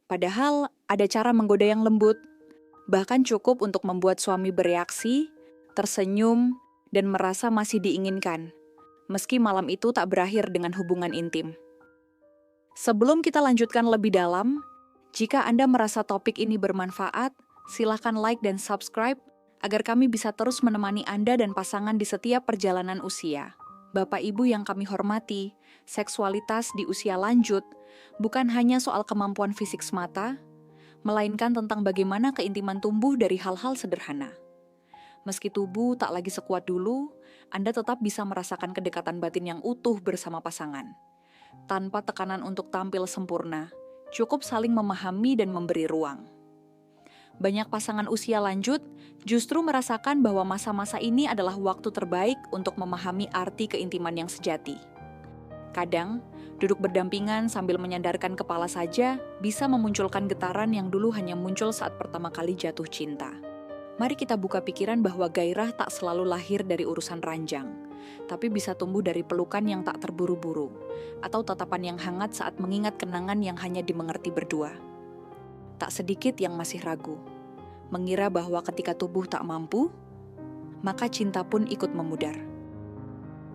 Padahal ada cara menggoda yang lembut, bahkan cukup untuk membuat suami bereaksi, tersenyum, dan merasa masih diinginkan, meski malam itu tak berakhir dengan hubungan intim. Sebelum kita lanjutkan lebih dalam, jika Anda merasa topik ini bermanfaat, silakan like dan subscribe agar kami bisa terus menemani Anda dan pasangan di setiap perjalanan usia. Bapak Ibu yang kami hormati, seksualitas di usia lanjut bukan hanya soal kemampuan fisik semata, melainkan tentang bagaimana keintiman tumbuh dari hal-hal sederhana. Meski tubuh tak lagi sekuat dulu, Anda tetap bisa merasakan kedekatan batin yang utuh bersama pasangan. Tanpa tekanan untuk tampil sempurna, cukup saling memahami dan memberi ruang. Banyak pasangan usia lanjut justru merasakan bahwa masa-masa ini adalah waktu terbaik untuk memahami arti keintiman yang sejati. Kadang, duduk berdampingan sambil menyandarkan kepala saja bisa memunculkan getaran yang dulu hanya muncul saat pertama kali jatuh cinta. Mari kita buka pikiran bahwa gairah tak selalu lahir dari urusan ranjang, tapi bisa tumbuh dari pelukan yang tak terburu-buru, atau tatapan yang hangat saat mengingat kenangan yang hanya dimengerti berdua. Tak sedikit yang masih ragu, mengira bahwa ketika tubuh tak mampu, maka cinta pun ikut memudar.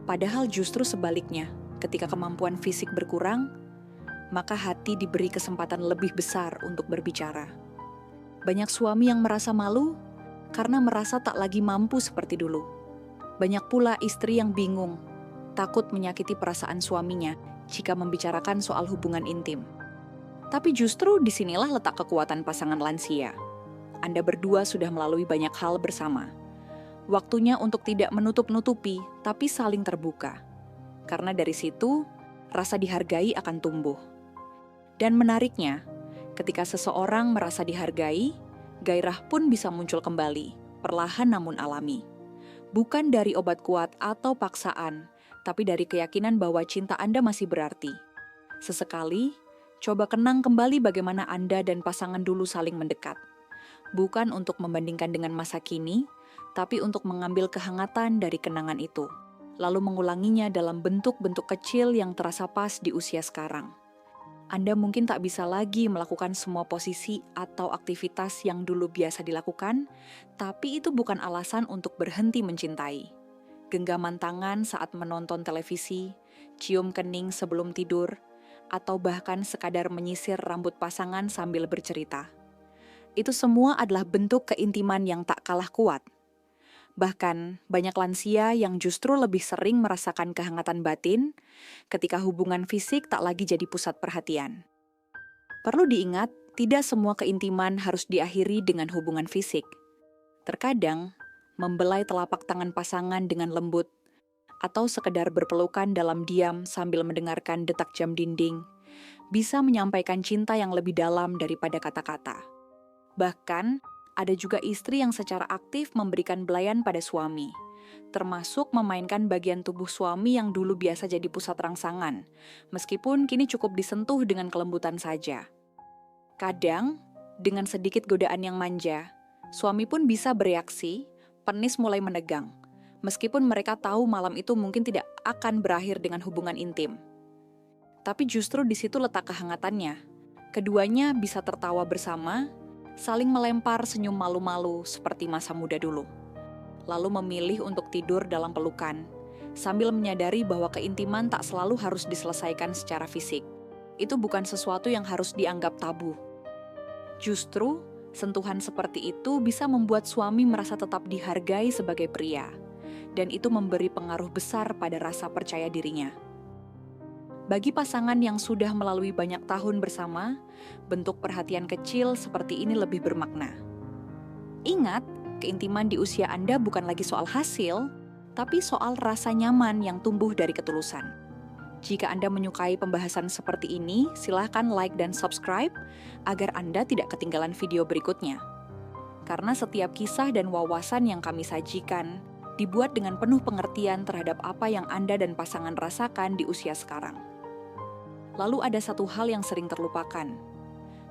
Padahal justru sebaliknya, ketika kemampuan fisik berkurang, maka hati diberi kesempatan lebih besar untuk berbicara. Banyak suami yang merasa malu karena merasa tak lagi mampu seperti dulu. Banyak pula istri yang bingung, takut menyakiti perasaan suaminya jika membicarakan soal hubungan intim. Tapi justru disinilah letak kekuatan pasangan lansia. Anda berdua sudah melalui banyak hal bersama. Waktunya untuk tidak menutup-nutupi, tapi saling terbuka. Karena dari situ, rasa dihargai akan tumbuh. Dan menariknya, ketika seseorang merasa dihargai, gairah pun bisa muncul kembali, perlahan namun alami. Bukan dari obat kuat atau paksaan, tapi dari keyakinan bahwa cinta Anda masih berarti. Sesekali, coba kenang kembali bagaimana Anda dan pasangan dulu saling mendekat. Bukan untuk membandingkan dengan masa kini, tapi untuk mengambil kehangatan dari kenangan itu, lalu mengulanginya dalam bentuk-bentuk kecil yang terasa pas di usia sekarang. Anda mungkin tak bisa lagi melakukan semua posisi atau aktivitas yang dulu biasa dilakukan, tapi itu bukan alasan untuk berhenti mencintai. Genggaman tangan saat menonton televisi, cium kening sebelum tidur, atau bahkan sekadar menyisir rambut pasangan sambil bercerita. Itu semua adalah bentuk keintiman yang tak kalah kuat. Bahkan, banyak lansia yang justru lebih sering merasakan kehangatan batin ketika hubungan fisik tak lagi jadi pusat perhatian. Perlu diingat, tidak semua keintiman harus diakhiri dengan hubungan fisik. Terkadang, membelai telapak tangan pasangan dengan lembut, atau sekedar berpelukan dalam diam sambil mendengarkan detak jam dinding, bisa menyampaikan cinta yang lebih dalam daripada kata-kata. Bahkan, ada juga istri yang secara aktif memberikan belayan pada suami, termasuk memainkan bagian tubuh suami yang dulu biasa jadi pusat rangsangan, meskipun kini cukup disentuh dengan kelembutan saja. Kadang, dengan sedikit godaan yang manja, suami pun bisa bereaksi, penis mulai menegang, meskipun mereka tahu malam itu mungkin tidak akan berakhir dengan hubungan intim. Tapi justru di situ letak kehangatannya. Keduanya bisa tertawa bersama, saling melempar senyum malu-malu seperti masa muda dulu. Lalu memilih untuk tidur dalam pelukan, sambil menyadari bahwa keintiman tak selalu harus diselesaikan secara fisik. Itu bukan sesuatu yang harus dianggap tabu. Justru, sentuhan seperti itu bisa membuat suami merasa tetap dihargai sebagai pria, dan itu memberi pengaruh besar pada rasa percaya dirinya. Bagi pasangan yang sudah melalui banyak tahun bersama, bentuk perhatian kecil seperti ini lebih bermakna. Ingat, keintiman di usia Anda bukan lagi soal hasil, tapi soal rasa nyaman yang tumbuh dari ketulusan. Jika Anda menyukai pembahasan seperti ini, silahkan like dan subscribe agar Anda tidak ketinggalan video berikutnya. Karena setiap kisah dan wawasan yang kami sajikan dibuat dengan penuh pengertian terhadap apa yang Anda dan pasangan rasakan di usia sekarang. Lalu ada satu hal yang sering terlupakan,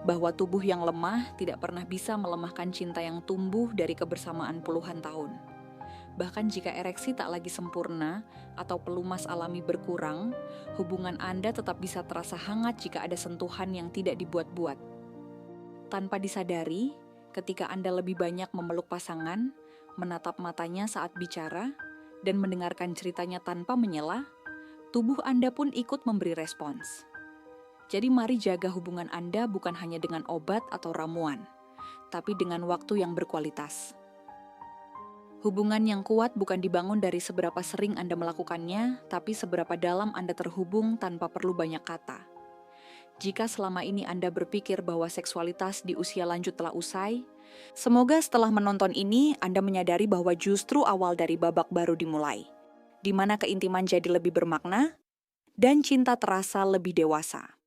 bahwa tubuh yang lemah tidak pernah bisa melemahkan cinta yang tumbuh dari kebersamaan puluhan tahun. Bahkan jika ereksi tak lagi sempurna atau pelumas alami berkurang, hubungan Anda tetap bisa terasa hangat jika ada sentuhan yang tidak dibuat-buat. Tanpa disadari, ketika Anda lebih banyak memeluk pasangan, menatap matanya saat bicara, dan mendengarkan ceritanya tanpa menyela, tubuh Anda pun ikut memberi respons. Jadi mari jaga hubungan Anda bukan hanya dengan obat atau ramuan, tapi dengan waktu yang berkualitas. Hubungan yang kuat bukan dibangun dari seberapa sering Anda melakukannya, tapi seberapa dalam Anda terhubung tanpa perlu banyak kata. Jika selama ini Anda berpikir bahwa seksualitas di usia lanjut telah usai, semoga setelah menonton ini Anda menyadari bahwa justru awal dari babak baru dimulai, di mana keintiman jadi lebih bermakna dan cinta terasa lebih dewasa.